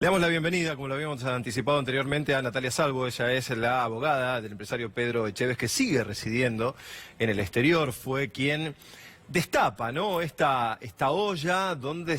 Le damos la bienvenida, como lo habíamos anticipado anteriormente, a Natalia Salvo. Ella es la abogada del empresario Pedro Echevez, que sigue residiendo en el exterior. Fue quien destapa, ¿no?, esta olla donde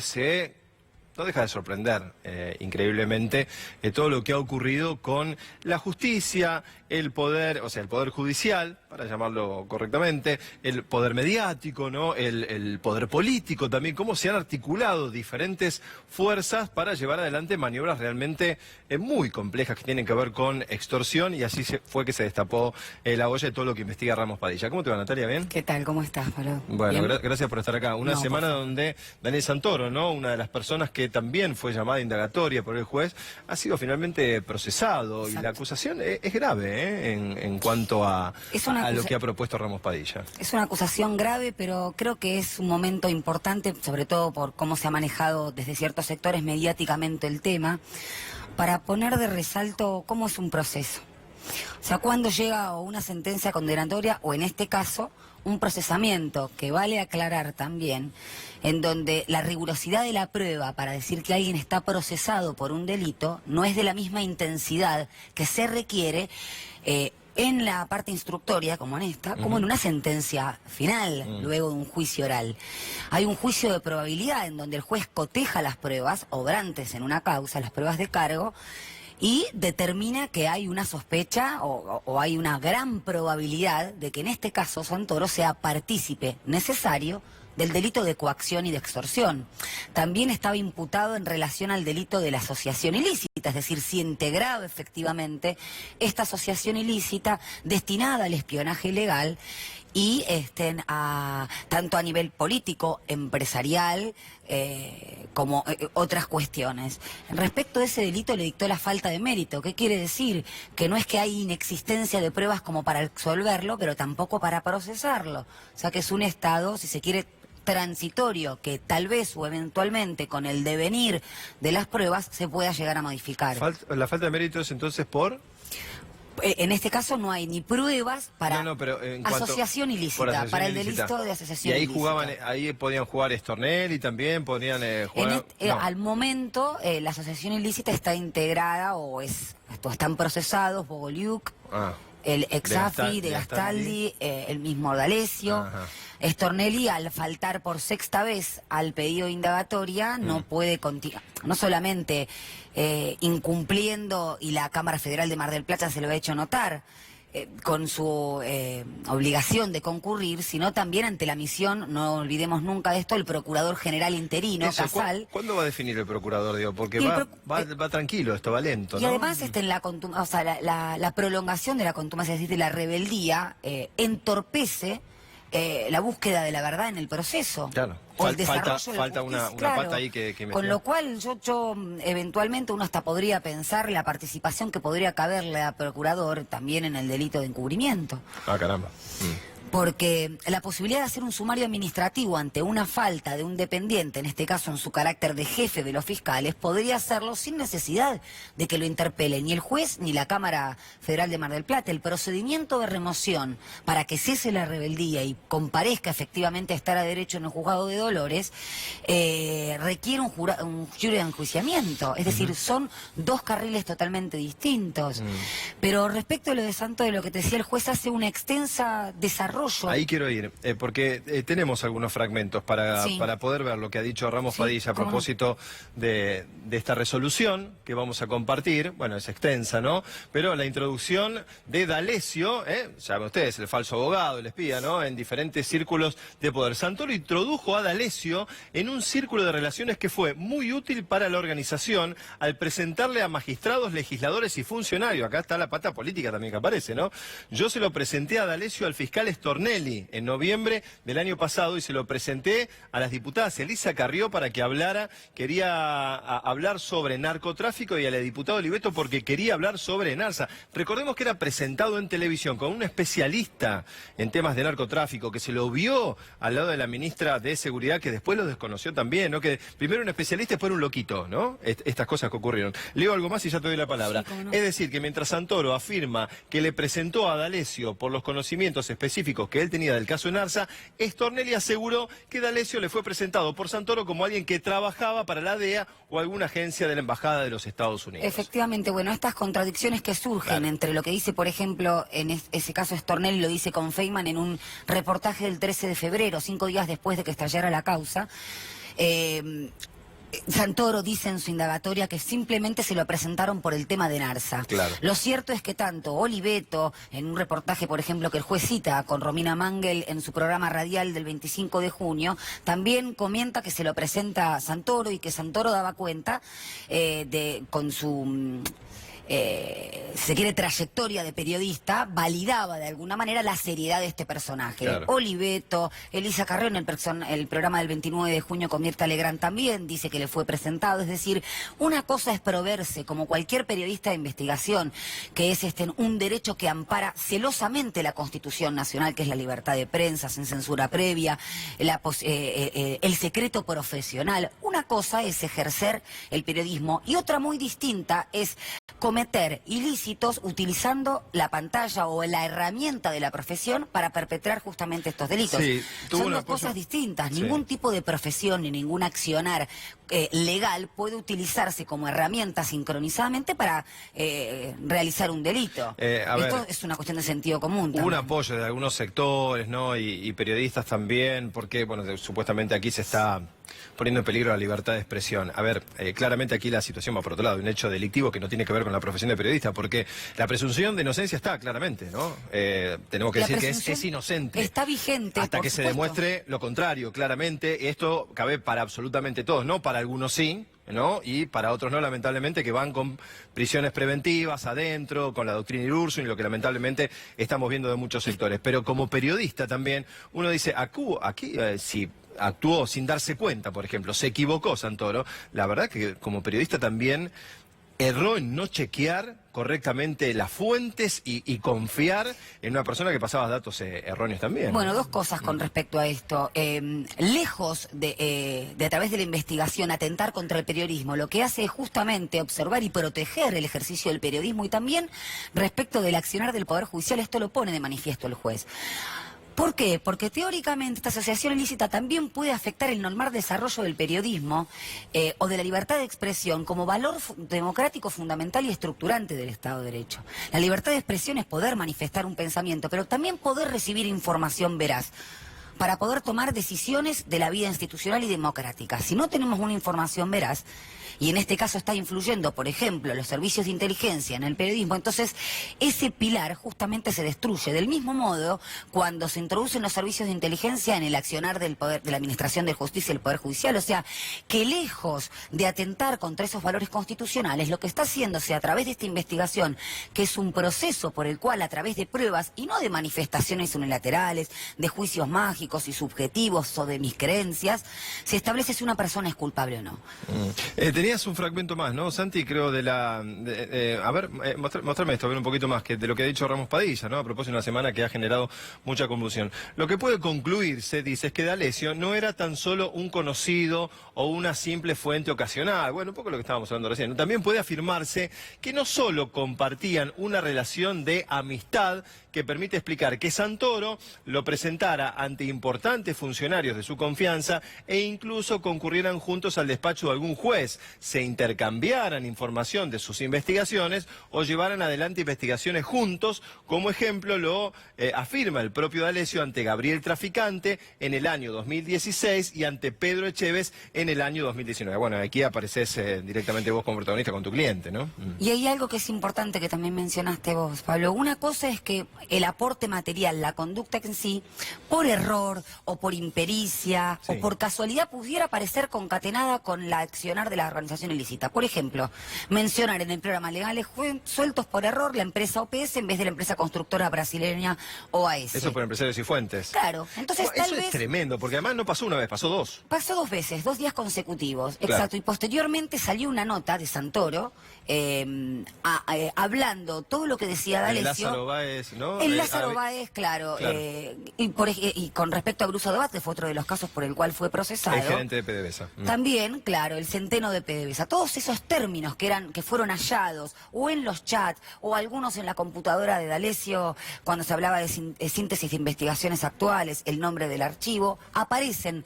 no deja de sorprender, increíblemente, todo lo que ha ocurrido con la justicia, el poder, o sea, el poder judicial, para llamarlo correctamente, el poder mediático, ¿no?, el poder político también, cómo se han articulado diferentes fuerzas para llevar adelante maniobras realmente muy complejas que tienen que ver con extorsión, y así fue que se destapó la olla de todo lo que investiga Ramos Padilla. ¿Cómo te va, Natalia? ¿Bien? ¿Qué tal? ¿Cómo estás, Pablo? Bueno, gracias por estar acá. Una semana donde Daniel Santoro, ¿no?, una de las personas que también fue llamada indagatoria por el juez, ha sido finalmente procesado. Exacto. Y la acusación es grave, en cuanto a lo que ha propuesto Ramos Padilla. Es una acusación grave, pero creo que es un momento importante, sobre todo por cómo se ha manejado desde ciertos sectores mediáticamente el tema, para poner de resalto cómo es un proceso. O sea, cuando llega una sentencia condenatoria, o en este caso, un procesamiento, que vale aclarar también, en donde la rigurosidad de la prueba para decir que alguien está procesado por un delito no es de la misma intensidad que se requiere en la parte instructoria, como en esta, como en una sentencia final, luego de un juicio oral. Hay un juicio de probabilidad en donde el juez coteja las pruebas obrantes en una causa, las pruebas de cargo, y determina que hay una sospecha o hay una gran probabilidad de que en este caso Santoro sea partícipe necesario del delito de coacción y de extorsión. También estaba imputado en relación al delito de la asociación ilícita, es decir, si integraba efectivamente esta asociación ilícita destinada al espionaje ilegal y tanto a nivel político, empresarial, como otras cuestiones. Respecto a ese delito le dictó la falta de mérito. ¿Qué quiere decir? Que no es que hay inexistencia de pruebas como para absolverlo, pero tampoco para procesarlo. O sea que es un estado, si se quiere, transitorio, que tal vez o eventualmente con el devenir de las pruebas se pueda llegar a modificar. La falta de mérito es entonces por... En este caso no hay ni pruebas para pero asociación ilícita, para el delito de asociación ilícita. Y ahí podían jugar Stornelli también, podían jugar... Al momento la asociación ilícita está integrada están procesados Bogoliuk, el ex-AFI de Gastaldi, el mismo D'Alessio. Stornelli, al faltar por sexta vez al pedido de indagatoria, no puede continuar, no solamente incumpliendo, y la Cámara Federal de Mar del Plata se lo ha hecho notar, con su obligación de concurrir, sino también ante la misión, no olvidemos nunca de esto, el Procurador General interino, Casal. ¿Cuándo va a definir el Procurador, digo? Porque va tranquilo, esto va lento, ¿no? Y además la prolongación de la contumacia, es decir, de la rebeldía, entorpece la búsqueda de la verdad en el proceso. Claro. Falta una pata ahí que con lo cual yo eventualmente uno hasta podría pensar la participación que podría caberle a procurador también en el delito de encubrimiento. Ah, caramba. Porque la posibilidad de hacer un sumario administrativo ante una falta de un dependiente, en este caso en su carácter de jefe de los fiscales, podría hacerlo sin necesidad de que lo interpele ni el juez ni la Cámara Federal de Mar del Plata. El procedimiento de remoción para que cese la rebeldía y comparezca efectivamente a estar a derecho en el juzgado de Dolores requiere un jury de enjuiciamiento. Es decir, son dos carriles totalmente distintos. Pero respecto a lo de Santo, de lo que te decía, el juez hace una extensa desarrollo. Ahí quiero ir, porque tenemos algunos fragmentos para poder ver lo que ha dicho Ramos Padilla a propósito de esta resolución que vamos a compartir. Bueno, es extensa, ¿no? Pero la introducción de D'Alessio, saben ustedes, el falso abogado, el espía, ¿no?, en diferentes círculos de poder. Santoro introdujo a D'Alessio en un círculo de relaciones que fue muy útil para la organización al presentarle a magistrados, legisladores y funcionarios. Acá está la pata política también que aparece, ¿no? Yo se lo presenté a D'Alessio al fiscal Stornelli en noviembre del año pasado, y se lo presenté a las diputadas Elisa Carrió para que hablara. Quería hablar sobre narcotráfico, y a la diputada Oliveto porque quería hablar sobre Enarsa. Recordemos que era presentado en televisión con un especialista en temas de narcotráfico, que se lo vio al lado de la ministra de Seguridad, que después lo desconoció también, ¿no? Que primero un especialista y después un loquito, ¿no? Estas cosas que ocurrieron. Leo algo más y ya te doy la palabra. Sí, no. Es decir, que mientras Santoro afirma que le presentó a D'Alessio por los conocimientos específicos jurídicos que él tenía del caso Enarsa, Stornelli aseguró que D'Alessio le fue presentado por Santoro como alguien que trabajaba para la DEA o alguna agencia de la Embajada de los Estados Unidos. Efectivamente, bueno, estas contradicciones que surgen entre lo que dice, por ejemplo, en ese caso Stornelli lo dice con Feynman en un reportaje del 13 de febrero, 5 días después de que estallara la causa. Santoro dice en su indagatoria que simplemente se lo presentaron por el tema de Enarsa. Claro. Lo cierto es que tanto Oliveto, en un reportaje, por ejemplo, que el juez cita con Romina Mangel en su programa radial del 25 de junio, también comenta que se lo presenta a Santoro y que Santoro daba cuenta con su... se quiere trayectoria de periodista, validaba de alguna manera la seriedad de este personaje. Claro. Oliveto, Elisa Carrió en el programa del 29 de junio con Mirta Legrand también dice que le fue presentado. Es decir, una cosa es proveerse como cualquier periodista de investigación, que es un derecho que ampara celosamente la Constitución Nacional, que es la libertad de prensa, sin censura previa, el secreto profesional. Una cosa es ejercer el periodismo y otra muy distinta es cometer ilícitos utilizando la pantalla o la herramienta de la profesión para perpetrar justamente estos delitos. Sí, son dos cosas distintas. Sí. Ningún tipo de profesión ni ningún accionar legal puede utilizarse como herramienta sincronizadamente para realizar un delito. Esto es una cuestión de sentido común. Hubo un apoyo de algunos sectores, ¿no? Y periodistas también, porque, bueno, supuestamente aquí se está poniendo en peligro la libertad de expresión. A ver, claramente aquí la situación va por otro lado, un hecho delictivo que no tiene que ver con la profesión de periodista, porque la presunción de inocencia está claramente, ¿no? Tenemos que decir que es inocente. Está vigente, hasta que supuesto. se demuestre lo contrario, claramente. Esto cabe para absolutamente todos, no para algunos sí, ¿no? Y para otros no, lamentablemente, que van con prisiones preventivas adentro, con la doctrina Irursun y lo que lamentablemente estamos viendo de muchos sectores. Pero como periodista también, uno dice, aquí si actuó sin darse cuenta, por ejemplo, se equivocó Santoro, la verdad que como periodista también erró en no chequear correctamente las fuentes y confiar en una persona que pasaba datos erróneos también. Bueno, dos cosas con respecto a esto. Lejos de a través de la investigación atentar contra el periodismo, lo que hace es justamente observar y proteger el ejercicio del periodismo y también respecto del accionar del Poder Judicial, esto lo pone de manifiesto el juez. ¿Por qué? Porque teóricamente esta asociación ilícita también puede afectar el normal desarrollo del periodismo o de la libertad de expresión como valor democrático fundamental y estructurante del Estado de Derecho. La libertad de expresión es poder manifestar un pensamiento, pero también poder recibir información veraz para poder tomar decisiones de la vida institucional y democrática. Si no tenemos una información veraz, y en este caso está influyendo, por ejemplo, los servicios de inteligencia en el periodismo, entonces ese pilar justamente se destruye. Del mismo modo, cuando se introducen los servicios de inteligencia en el accionar del poder, de la Administración de Justicia y el Poder Judicial, o sea, que lejos de atentar contra esos valores constitucionales, lo que está haciéndose a través de esta investigación, que es un proceso por el cual a través de pruebas y no de manifestaciones unilaterales, de juicios mágicos y subjetivos o de mis creencias, se establece si una persona es culpable o no. Tenías un fragmento más, ¿no, Santi? Creo de la... a ver, mostrame esto, a ver un poquito más, que de lo que ha dicho Ramos Padilla, ¿no? A propósito de una semana que ha generado mucha confusión. Lo que puede concluirse, dice, es que D'Alessio no era tan solo un conocido o una simple fuente ocasional. Bueno, un poco lo que estábamos hablando recién. También puede afirmarse que no solo compartían una relación de amistad que permite explicar que Santoro lo presentara ante importantes funcionarios de su confianza e incluso concurrieran juntos al despacho de algún juez, se intercambiaran información de sus investigaciones o llevaran adelante investigaciones juntos, como ejemplo lo afirma el propio D'Alessio ante Gabriel Traficante en el año 2016 y ante Pedro Echeves en el año 2019. Bueno, aquí apareces directamente vos como protagonista con tu cliente, ¿no? Y hay algo que es importante que también mencionaste vos, Pablo. Una cosa es que el aporte material, la conducta en sí, por error o por impericia o por casualidad pudiera parecer concatenada con la accionar de la organización ilícita. Por ejemplo, mencionar en el programa Legales sueltos por error la empresa OPS en vez de la empresa constructora brasileña OAS. Eso por Empresarios y Fuentes. Claro. Entonces, eso es tremendo, porque además no pasó una vez, pasó dos. Pasó 2 veces, 2 días consecutivos. Claro. Exacto. Y posteriormente salió una nota de Santoro hablando todo lo que decía D'Alessio. Lázaro Báez, ¿no? El Lázaro Báez, claro. Y con respecto a Bruso Dobat, que fue otro de los casos por el cual fue procesado. El gerente de PDVSA. También, claro, el centeno de PDVSA, todos esos términos que fueron hallados, o en los chats, o algunos en la computadora de D'Alessio, cuando se hablaba de síntesis de investigaciones actuales, el nombre del archivo, aparecen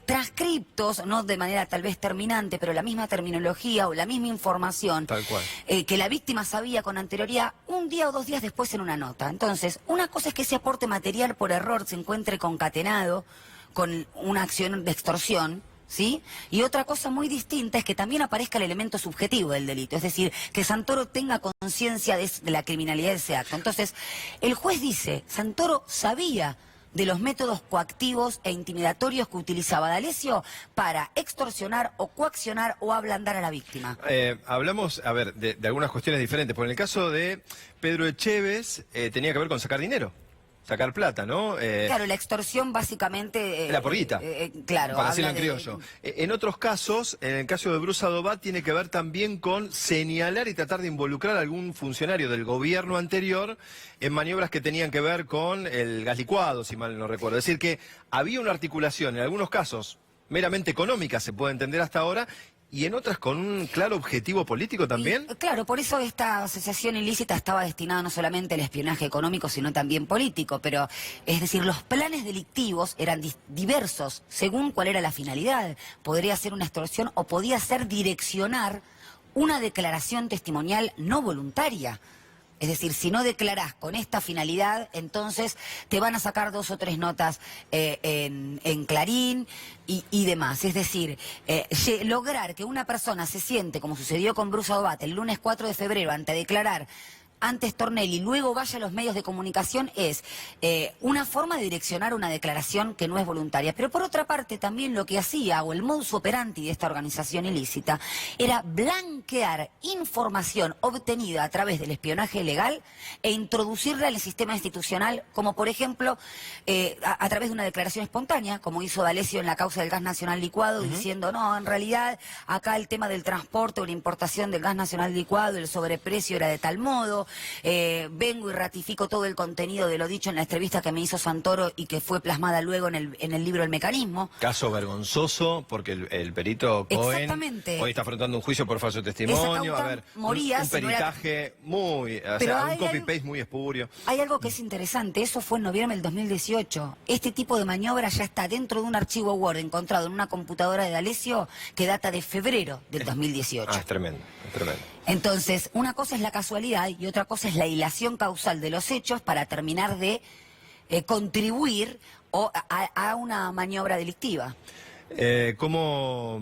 transcriptos, no de manera tal vez terminante, pero la misma terminología o la misma información tal cual. Que la víctima sabía con anterioridad un día o 2 días después en una nota. Entonces, una cosa es que ese aporte material por error se encuentre concatenado con una acción de extorsión, ¿sí? Y otra cosa muy distinta es que también aparezca el elemento subjetivo del delito, es decir, que Santoro tenga conciencia de la criminalidad de ese acto. Entonces, el juez dice, Santoro sabía de los métodos coactivos e intimidatorios que utilizaba D'Alessio para extorsionar o coaccionar o ablandar a la víctima. Hablamos, a ver, de algunas cuestiones diferentes, porque en el caso de Pedro Echevez tenía que ver con sacar dinero. Sacar plata, ¿no? Claro, la extorsión básicamente... la porguita, claro, para decirlo en criollo. En otros casos, en el caso de Bruce Adobá, tiene que ver también con señalar y tratar de involucrar a algún funcionario del gobierno anterior en maniobras que tenían que ver con el gas licuado, si mal no recuerdo. Es decir, que había una articulación, en algunos casos meramente económica, se puede entender hasta ahora, y en otras con un claro objetivo político también. Claro, por eso esta asociación ilícita estaba destinada no solamente al espionaje económico, sino también político. Pero, es decir, los planes delictivos eran diversos según cuál era la finalidad. Podría ser una extorsión o podía ser direccionar una declaración testimonial no voluntaria. Es decir, si no declarás con esta finalidad, entonces te van a sacar 2 o 3 notas en Clarín y demás. Es decir, lograr que una persona se siente, como sucedió con Bruce Adobá el lunes 4 de febrero, ante declarar ante Stornelli y luego vaya a los medios de comunicación, es una forma de direccionar una declaración que no es voluntaria. Pero por otra parte también lo que hacía, o el modus operandi de esta organización ilícita, era blanquear información obtenida a través del espionaje legal e introducirla en el sistema institucional, como por ejemplo a través de una declaración espontánea, como hizo D'Alessio en la causa del gas nacional licuado, diciendo, no, en realidad acá el tema del transporte o la importación del gas nacional licuado, el sobreprecio era de tal modo. Vengo y ratifico todo el contenido de lo dicho en la entrevista que me hizo Santoro y que fue plasmada luego en el libro El Mecanismo. Caso vergonzoso, porque el perito Cohen hoy está afrontando un juicio por falso testimonio. A ver, moría, un peritaje muy, o sea, un copy-paste muy espurio. Hay algo que es interesante, eso fue en noviembre del 2018. Este tipo de maniobra ya está dentro de un archivo Word encontrado en una computadora de D'Alessio que data de febrero del 2018. Es tremendo, es tremendo. Entonces, una cosa es la casualidad y otra cosa es la hilación causal de los hechos para terminar de contribuir a una maniobra delictiva. ¿Cómo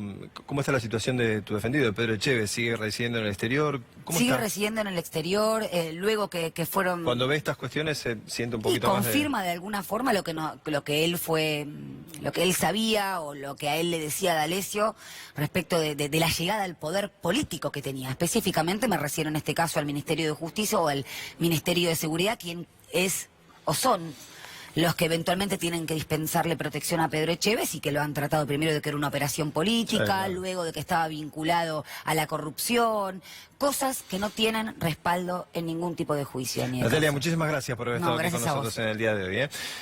está la situación de tu defendido, de Pedro Echevez? ¿Sigue residiendo en el exterior? Sigue residiendo en el exterior, luego que fueron... Cuando ve estas cuestiones se siente un poquito más confirma de alguna forma lo que él sabía o lo que a él le decía D'Alessio respecto de la llegada al poder político que tenía. Específicamente me refiero en este caso al Ministerio de Justicia o al Ministerio de Seguridad, quien es o son los que eventualmente tienen que dispensarle protección a Pedro Echevez y que lo han tratado primero de que era una operación política, claro, luego de que estaba vinculado a la corrupción, cosas que no tienen respaldo en ningún tipo de juicio. Natalia, muchísimas gracias por haber estado aquí con nosotros en el día de hoy.